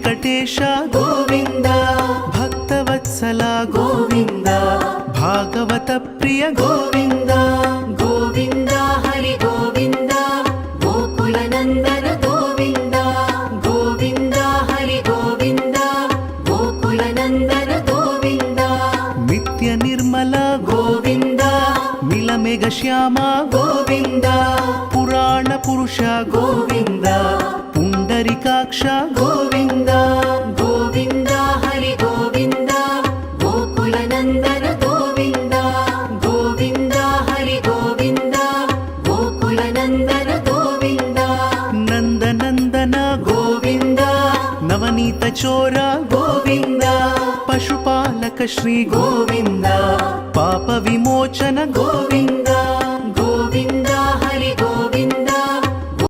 ವೆಂಕಟೇಶ ಗೋವಿಂದ ಭಕ್ತವತ್ಸಲ ಗೋವಿಂದ ಭಾಗವತ ಪ್ರಿಯ ಗೋವಿಂದ ಗೋವಿಂದ ಹರಿ ಗೋವಿಂದ ಗೋಕುಲ ನಂದನ ಗೋವಿಂದ ಗೋವಿಂದ ಹರಿ ಗೋವಿಂದ ಗೋಕುಲ ನಂದನ ಗೋವಿಂದ ನಿತ್ಯ ನಿರ್ಮಲ ಗೋವಿಂದ ನೀಲಮೇಘ ಶ್ಯಾಮ ಗೋವಿಂದ ಪುರಾಣ ಪುರುಷ ಗೋವಿಂದ ಪುಂಡರಿಕಾಕ್ಷ ಗೋವಿಂದ ಗೋವಿಂದ ಹರಿ ಗೋವಿಂದ ಗೋಕುಲ ನಂದನ ಗೋವಿಂದ ಗೋವಿಂದ ಹರಿ ಗೋವಿಂದ ಗೋಕುಲ ನಂದನ ಗೋವಿಂದ ನಂದನಂದನ ಗೋವಿಂದ ನವನೀತ ಚೋರ ಗೋವಿಂದ ಪಶುಪಾಲಕ ಶ್ರೀ ಗೋವಿಂದ ಪಾಪ ವಿಮೋಚನ ಗೋವಿಂದ